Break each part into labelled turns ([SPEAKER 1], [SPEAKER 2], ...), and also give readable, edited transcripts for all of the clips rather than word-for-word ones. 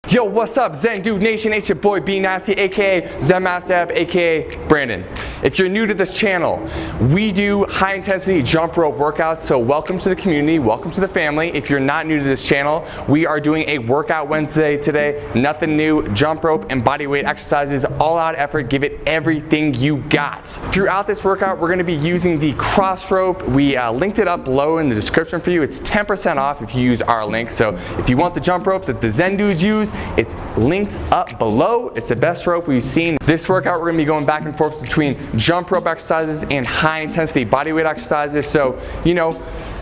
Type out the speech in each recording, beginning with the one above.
[SPEAKER 1] Yo, what's up, Zen Dude Nation? It's your boy B Nasty, aka Zen Master App, aka Brandon. If you're new to this channel, we do high intensity jump rope workouts, so welcome to the community, welcome to the family. If you're not new to this channel, we are doing a workout Wednesday today. Nothing new, jump rope and body weight exercises, all out effort, give it everything you got. Throughout this workout, we're gonna be using the cross rope. We linked it up below in the description for you. It's 10% off if you use our link. So if you want the jump rope that the Zen dudes use, it's linked up below. It's the best rope we've seen. This workout, we're gonna be going back and forth between jump rope exercises and high intensity body weight exercises. So, you know,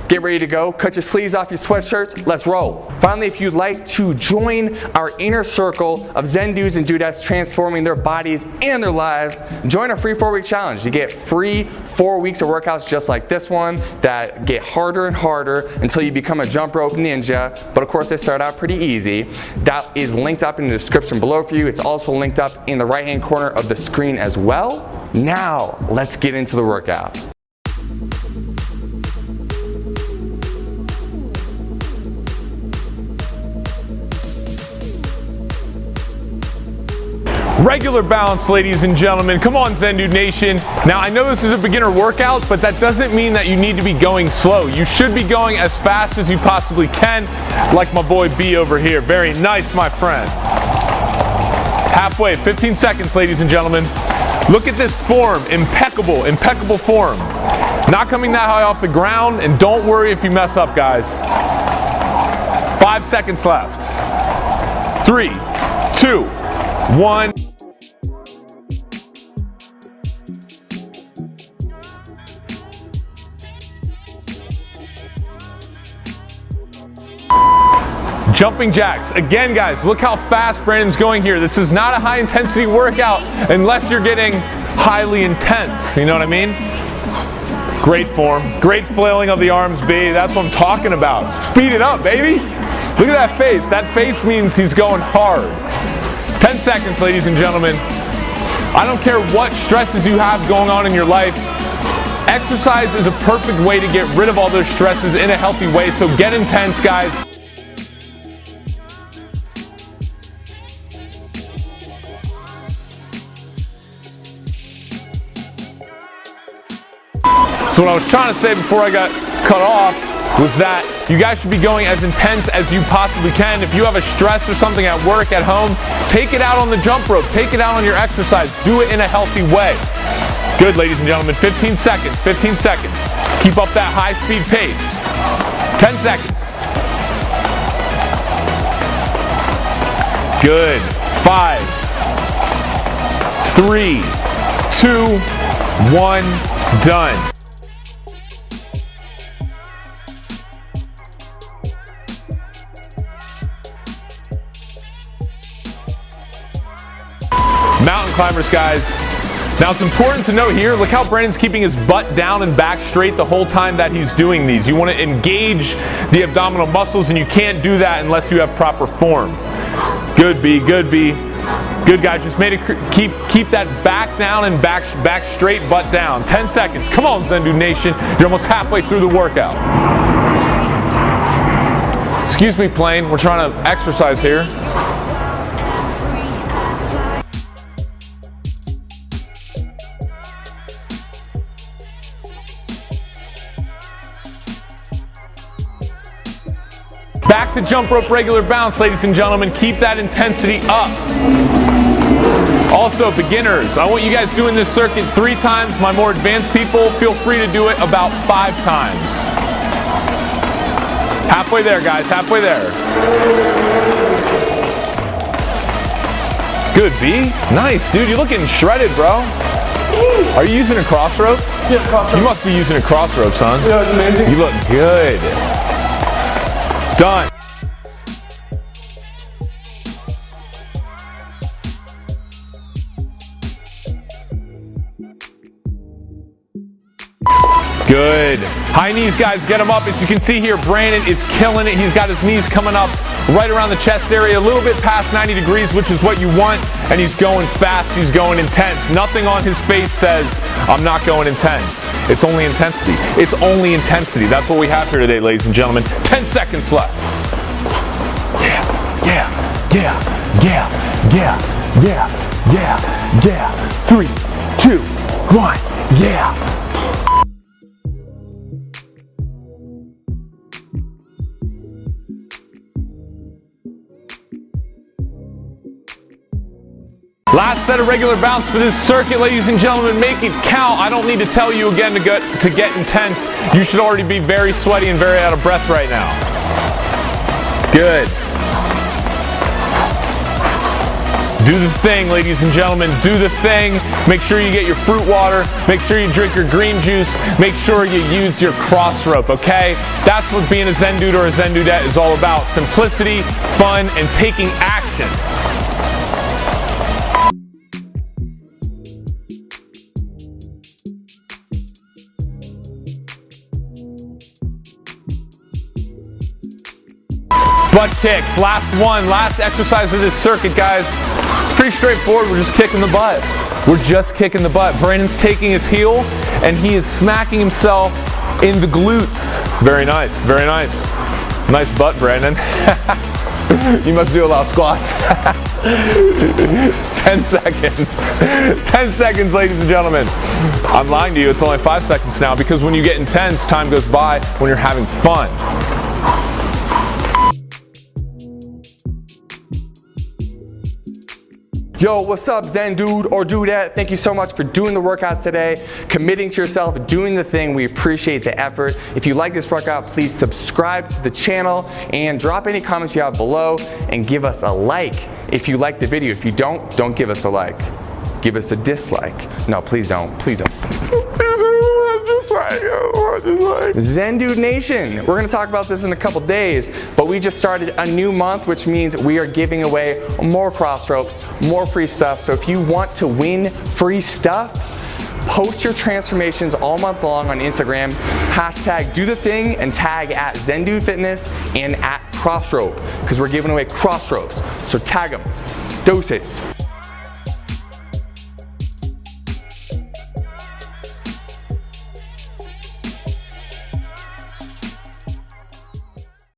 [SPEAKER 1] get ready to go. Cut your sleeves off your sweatshirts. Let's roll. Finally, if you'd like to join our inner circle of Zen dudes and dudettes transforming their bodies and their lives, join our free 4-week challenge. You get free 4 weeks of workouts just like this one that get harder and harder until you become a jump rope ninja. But of course, they start out pretty easy. That is linked up in the description below for you. It's also linked up in the right-hand corner of the screen as well. Now, let's get into the workout.
[SPEAKER 2] Regular balance, ladies and gentlemen. Come on, Zen Dude Nation. Now, I know this is a beginner workout, but that doesn't mean that you need to be going slow. You should be going as fast as you possibly can, like my boy B over here. Very nice, my friend. Halfway, 15 seconds, ladies and gentlemen. Look at this form, impeccable, impeccable form. Not coming that high off the ground, and don't worry if you mess up, guys. 5 seconds left. 3, 2, 1. Jumping jacks. Again, guys, look how fast Brandon's going here. This is not a high intensity workout unless you're getting highly intense. You know what I mean? Great form. Great flailing of the arms, B. That's what I'm talking about. Speed it up, baby. Look at that face. That face means he's going hard. 10 seconds, ladies and gentlemen. I don't care what stresses you have going on in your life. Exercise is a perfect way to get rid of all those stresses in a healthy way, so get intense, guys. So what I was trying to say before I got cut off was that you guys should be going as intense as you possibly can. If you have a stress or something at work, at home, take it out on the jump rope. Take it out on your exercise. Do it in a healthy way. Good, ladies and gentlemen. 15 seconds. 15 seconds. Keep up that high-speed pace. 10 seconds. Good. 5, 3, 2, 1. Done. Mountain climbers, guys. Now it's important to note here, look how Brandon's keeping his butt down and back straight the whole time that he's doing these. You want to engage the abdominal muscles, and you can't do that unless you have proper form. Good, B, good, B. Good, guys, just keep that back down and back straight, butt down. 10 seconds. Come on, Zen Dude Nation. You're almost halfway through the workout. Excuse me, plane. We're trying to exercise here. Back to jump rope regular bounce, ladies and gentlemen. Keep that intensity up. Also, beginners, I want you guys doing this circuit 3 times. My more advanced people, feel free to do it about 5 times. Halfway there, guys, halfway there. Good, B. Nice, dude. You're looking shredded, bro. Are you using a cross rope?
[SPEAKER 3] Yeah, cross rope.
[SPEAKER 2] You must be using a cross rope, son.
[SPEAKER 3] Yeah, it's amazing.
[SPEAKER 2] You look good. Done. Good. High knees, guys, get them up. As you can see here, Brandon is killing it. He's got his knees coming up right around the chest area, a little bit past 90 degrees, which is what you want, and he's going fast, he's going intense. Nothing on his face says, I'm not going intense. It's only intensity. It's only intensity. That's what we have here today, ladies and gentlemen. 10 seconds left. Yeah, yeah, yeah. Yeah, yeah, yeah, yeah, yeah. 3, 2, 1, yeah. Last set of regular bounce for this circuit, ladies and gentlemen. Make it count. I don't need to tell you again to get intense. You should already be very sweaty and very out of breath right now. Good. Do the thing, ladies and gentlemen. Do the thing. Make sure you get your fruit water. Make sure you drink your green juice. Make sure you use your cross rope, okay? That's what being a Zen dude or a Zen dudette is all about. Simplicity, fun, and taking action. Butt kicks, last one, last exercise of this circuit, guys. It's pretty straightforward, we're just kicking the butt. We're just kicking the butt. Brandon's taking his heel and he is smacking himself in the glutes. Very nice, very nice. Nice butt, Brandon. You must do a lot of squats. 10 seconds. 10 seconds, ladies and gentlemen. I'm lying to you, it's only 5 seconds now because when you get intense, time goes by when you're having fun.
[SPEAKER 1] Yo, what's up, Zen dude or dudette? Thank you so much for doing the workout today, committing to yourself, doing the thing. We appreciate the effort. If you like this workout, please subscribe to the channel and drop any comments you have below and give us a like if you like the video. If you don't give us a like. Give us a dislike. No, please don't. Please don't. Zen Dude Nation, we're gonna talk about this in a couple days, but we just started a new month, which means we are giving away more cross ropes, more free stuff. So if you want to win free stuff, post your transformations all month long on Instagram, hashtag do the thing and tag at Zen Dude Fitness and at Crossrope, because we're giving away cross ropes. So tag them. Doses.